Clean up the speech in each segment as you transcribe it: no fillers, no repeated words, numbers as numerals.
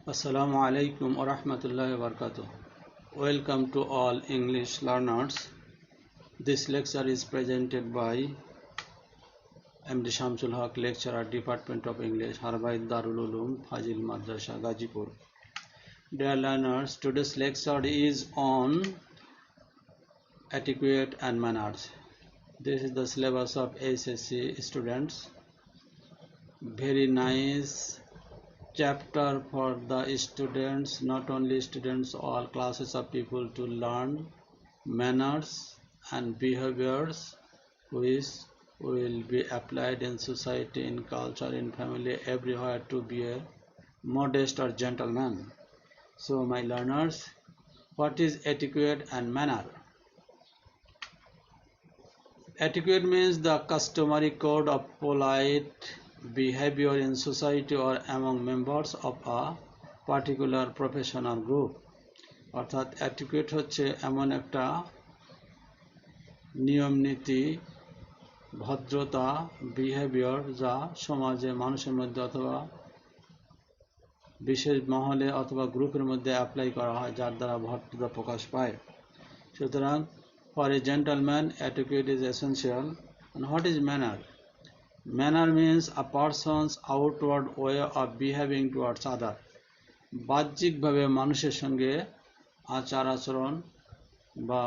Assalamu alaikum wa rahmatullahi wa barakatuh. Welcome to all English learners. This lecture is presented by MD Shamsul Haq, lecturer, Department of English, Harbaid Darul Uloom, Fazil Madrasa, Gazipur. Dear learners, today's lecture is on etiquette and manners. This is the syllabus of SSC students. Very nice chapter for the students, not only students, all classes of people to learn manners and behaviors which will be applied in society, in culture, in family, everywhere to be a modest or gentleman. So my learners, what is etiquette and manner? Etiquette means the customary code of polite behavior in society or among members of a particular profession or group. অর্থাৎ etiquette হচ্ছে এমন একটা নিয়ম নীতি, ভদ্রতা, behaviour যা সমাজে মানুষের মধ্যে অথবা বিশেষ মহলে অথবা গ্রুপের মধ্যে অ্যাপ্লাই করা হয়, যার দ্বারা ভদ্রতা প্রকাশ পায়। সুতরাং for a gentleman, etiquette is essential. And what is manner? Manner means a person's outward way of behaving towards others. বাহ্যিকভাবে মানুষের সঙ্গে আচার আচরণ বা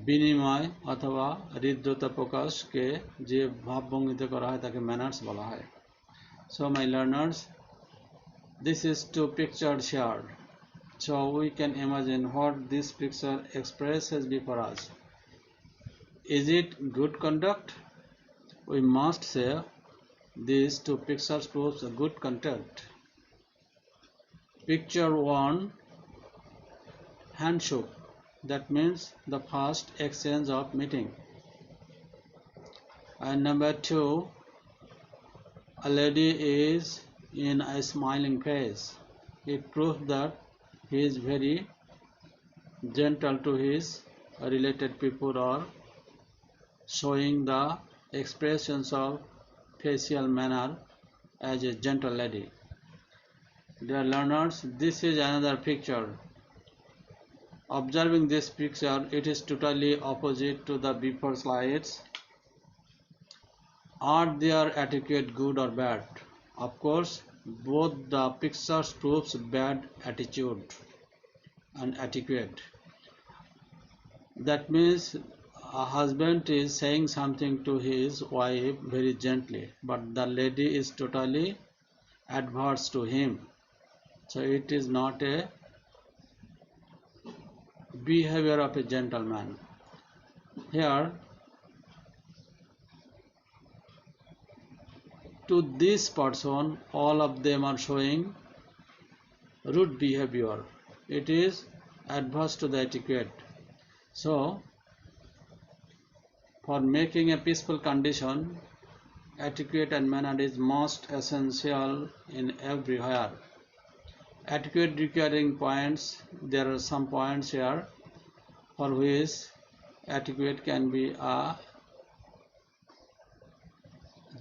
বিনিময় অথবা হৃদ্যতা প্রকাশকে যে ভাবভঙ্গিতে করা হয় তাকে ম্যানার্স বলা হয়। So my learners, this is two pictures shared. So we can imagine what this picture expresses before us. Is it good conduct? We must say these two pictures proves a good conduct. Picture 1, handshake. That means the first exchange of meeting. And number 2, a lady is in a smiling face. It proves that he is very gentle to his related people or showing the expressions of facial manner as a gentle lady. Dear learners, this is another picture. Observing this picture, it is totally opposite to the before slides. Are their etiquette good or bad? Of course, both the pictures proves bad attitude and etiquette. That means a husband is saying something to his wife very gently, but the lady is totally adverse to him. So it is not a behavior of a gentleman. Here, to this person, all of them are showing rude behavior. It is adverse to the etiquette. So, for making a peaceful condition, etiquette and manner is most essential in everywhere. Etiquette requiring points, there are some points here for which etiquette can be a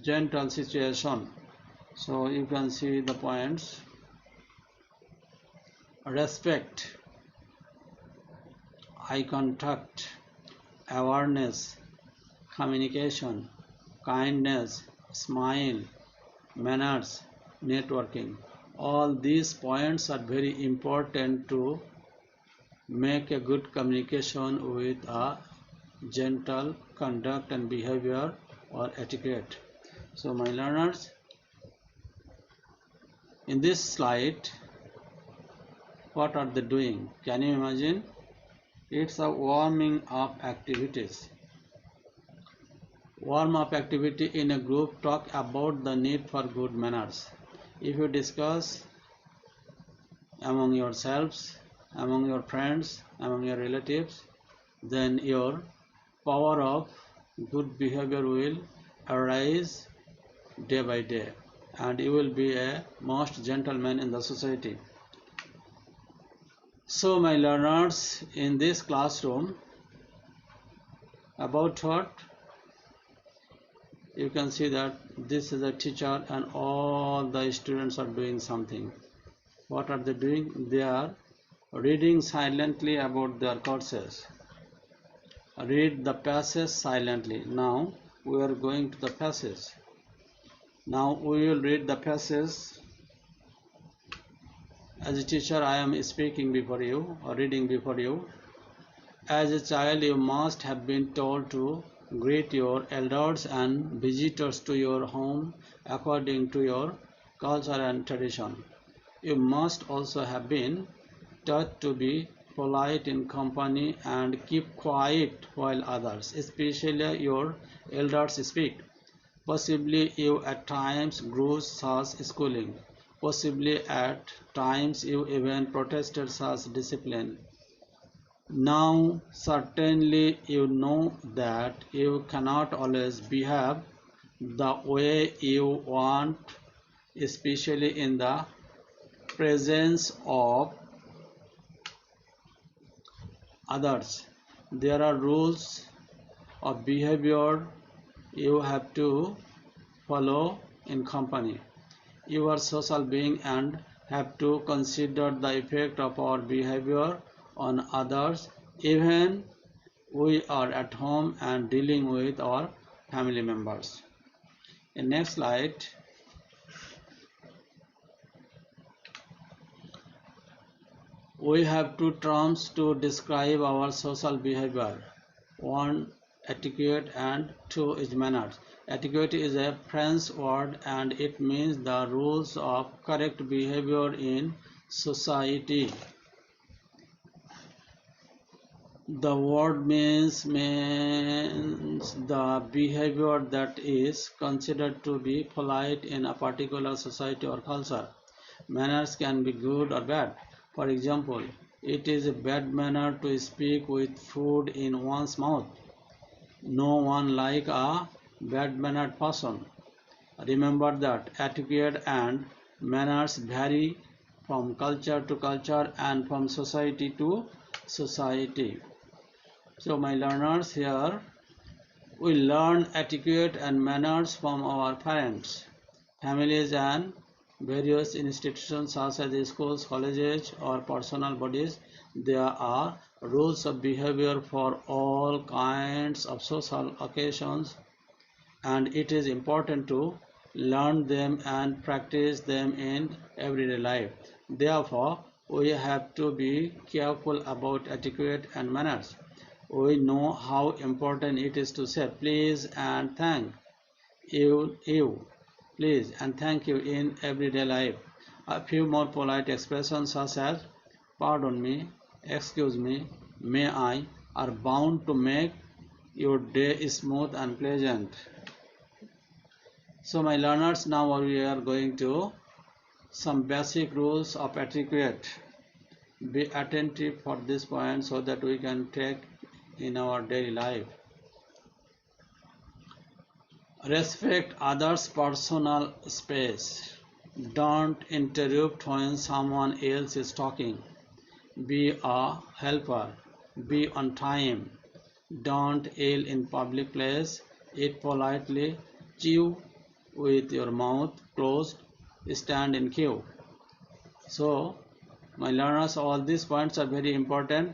gentle situation. So you can see the points. Respect, eye contact, awareness, communication, kindness, smile, manners, networking. All these points are very important to make a good communication with a gentle conduct and behavior or etiquette. So my learners, in this slide, what are they doing? Can you imagine? It's a warming up activities. Warm up activity in a group talk about the need for good manners. If you discuss among yourselves, among your friends, among your relatives, then your power of good behavior will arise day by day, and you will be a most gentleman in the society. So my learners, in this classroom, about what? You can see that this is a teacher and all the students are doing something. What are they doing? They are reading silently about their courses. Read the passage silently. Now we are going to the passage. Now we will read the passage. As a teacher, I am speaking before you or reading before you. As a child, you must have been told to greet your elders and visitors to your home according to your culture and tradition. You must also have been taught to be polite in company and keep quiet while others, especially your elders, speak. Possibly you at times grew such schooling. Possibly at times you even protested such discipline. Now certainly you know that you cannot always behave the way you want, especially in the presence of others. There are rules of behavior you have to follow in company. You are social being and have to consider the effect of our behavior on others, even we are at home and dealing with our family members. In next slide, we have two terms to describe our social behavior. One, etiquette, and two is manners. Etiquette is a French word and it means the rules of correct behavior in society. The word means the behavior that is considered to be polite in a particular society or culture. Manners can be good or bad. For example, it is a bad manner to speak with food in one's mouth. No one like a bad-mannered person. Remember that etiquette and manners vary from culture to culture and from society to society. So my learners, here we learn etiquette and manners from our parents, families and various institutions such as schools, colleges or personal bodies. There are rules of behavior for all kinds of social occasions and it is important to learn them and practice them in everyday life. Therefore, we have to be careful about etiquette and manners. We know how important it is to say please and thank you, please and thank you in everyday life. A few more polite expressions such as pardon me, excuse me, may I are bound to make your day smooth and pleasant. So my learners, now we are going to some basic rules of etiquette. Be attentive for this point so that we can take in our daily life. Respect others' personal space. Don't interrupt when someone else is talking. Be a helper. Be on time. Don't yell in public place. Eat politely. Chew with your mouth closed. Stand in queue. So, my learners, all these points are very important.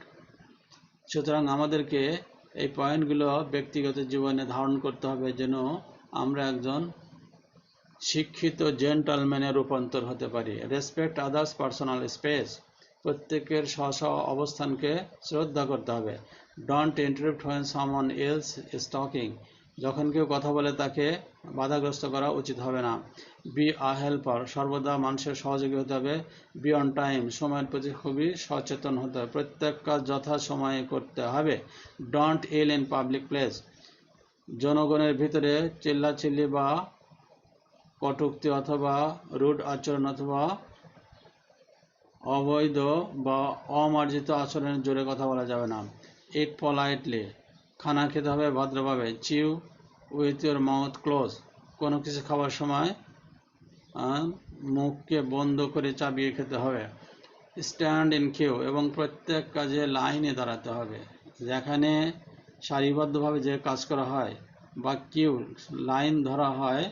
সুতরাং আমাদেরকে এই পয়েন্টগুলো ব্যক্তিগত জীবনে ধারণ করতে হবে যেন আমরা একজন শিক্ষিত জেন্টলম্যানে রূপান্তর হতে পারি। রেসপেক্ট আদার্স পার্সোনাল স্পেস, প্রত্যেকের স্ব অবস্থানকে শ্রদ্ধা করতে হবে। Don't interrupt when someone else is talking, যখন কেউ কথা বলে তাকে বাধাগ্রস্ত করা উচিত হবে না। বি আ হেল্পার, সর্বদা মানুষের সহযোগী হতে হবে। বি অন টাইম, সময়ের প্রতি খুবই সচেতন হতে হবে, প্রত্যেক কাজ যথা সময়ে করতে হবে। Don't yell in public place, জনগণের ভিতরে চিল্লাচিল্লি বা কটূক্তি অথবা রুড আচরণ অথবা অবৈধ বা অমার্জিত আচরণের জোরে কথা বলা যাবে না। ইট পলাইটলি, খানা খেতে হবে ভদ্রভাবে। চিউ উইথ ইউর মাউথ ক্লোজ, কোনো কিছু খাবার সময় মুখকে বন্ধ করে চাবিয়ে খেতে হবে। স্ট্যান্ড ইন কিউ, এবং প্রত্যেক কাজে লাইনে দাঁড়াতে হবে। যেখানে সারিবদ্ধভাবে যে কাজ করা হয় বা কিউ লাইন ধরা হয়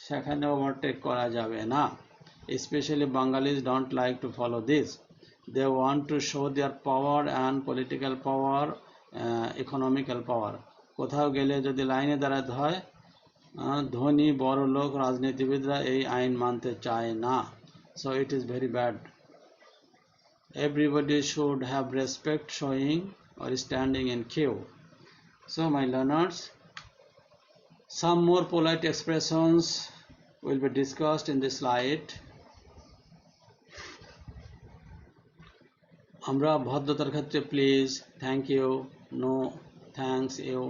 সেখানে ওভারটেক করা যাবে না। Especially Bengalis don't like to follow this. They want to show their power and political power, economical power. কোথাও গেলে যদি লাইনে দাঁড়াতে হয়, ধনী বড় লোক রাজনীতিবিদরা এই আইন মানতে চায় না. So it is very bad. Everybody should have respect showing or standing in queue. So my learners, some more polite expressions will be discussed in this slide. আমরা ভদ্রতার ক্ষেত্রে please, thank you, no thanks you,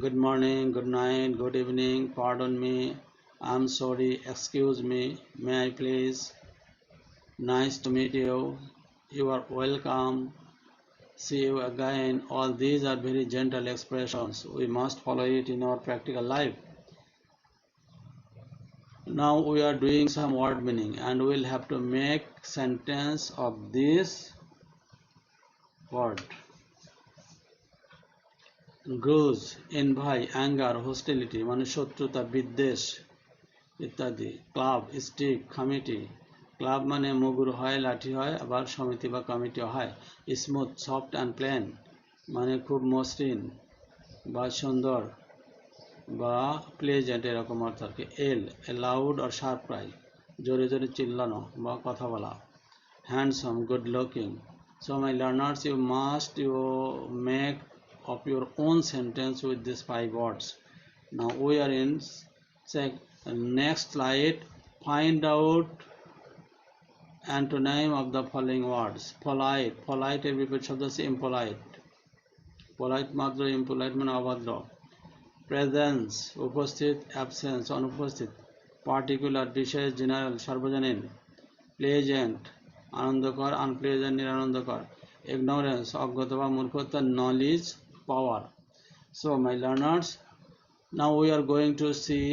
good morning, good night, good evening, pardon me, I'm sorry, excuse me, may I please, nice to meet you, you are welcome, see you again. All these are very gentle expressions. We must follow it in our practical life. Now we are doing some word meaning and we will have to make sentence of this word. Grudge, envy, anger, hostility, মানে শত্রুতা, বিদ্বেষ ইত্যাদি. Club, stick, committee. Club মানে মুগুর হয়, লাঠি হয়, আবার সমিতি বা কমিটি হয়. স্মুথ, সফট অ্যান্ড প্লেন, মানে খুব মসৃণ বা সুন্দর বা প্লেজেন্ট, এরকম অর্থ আর কি. এল, লাউড অর শার্প ক্রাই, জোরে জোরে চিল্লানো বা কথা বলা. Handsome, good looking. So my learners, you make up your own sentence with these 5 words. Now we are in next slide. Find out antonym of the following words. Polite, polite এর বিপরীত শব্দ হচ্ছে impolite. polite মাত্র, impolite মানে অভদ্র. Presence, উপস্থিত. Absence, অনুপস্থিত. Particular, বিশেষ. জেনারেল, সার্বজনীন. প্লেজেন্ট, আনন্দকর. আনপ্লেজেন্ট, নিরানন্দকর. ইগনোরেন্স, অজ্ঞতা বা মূর্খতা. Knowledge, power. So my learners, now we are going to see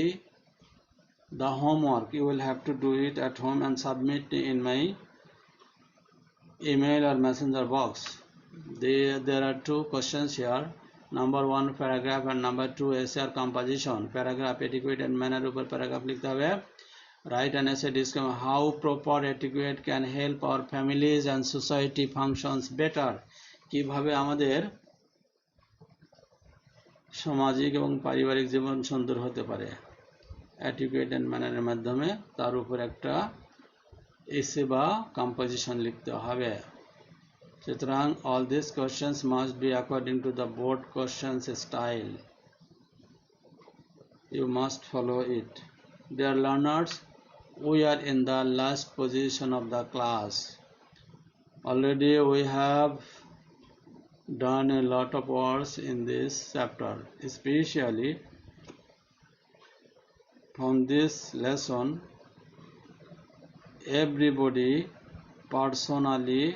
the homework. You will have to do it at home and submit in my email or messenger box. There are 2 questions here. Number 1 paragraph and number 2 essay or composition. Paragraph etiquette and manner উপর paragraph লিখতে হবে. Write an essay describing how proper etiquette can help our families and society functions better. কিভাবে আমাদের সামাজিক এবং পারিবারিক জীবন সুন্দর হতে পারে অ্যাটিকুয়েট এন্ড ম্যানারের মাধ্যমে, তার উপর একটা এসে বা কম্পোজিশন লিখতে হবে. সুতরাং all these questions must be according to the board questions style. You must follow it. Dear learners, we are in the last position of the class. Already we have done a lot of words in this chapter. Especially from this lesson, everybody personally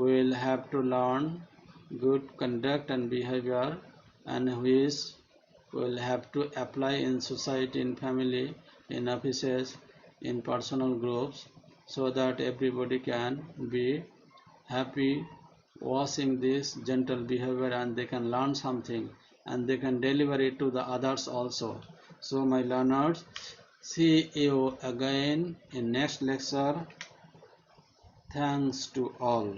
will have to learn good conduct and behavior, and which will have to apply in society, in family, in offices, in personal groups, so that everybody can be happy watching this gentle behavior and they can learn something and they can deliver it to the others also. So my learners, see you again in next lecture. Thanks to all.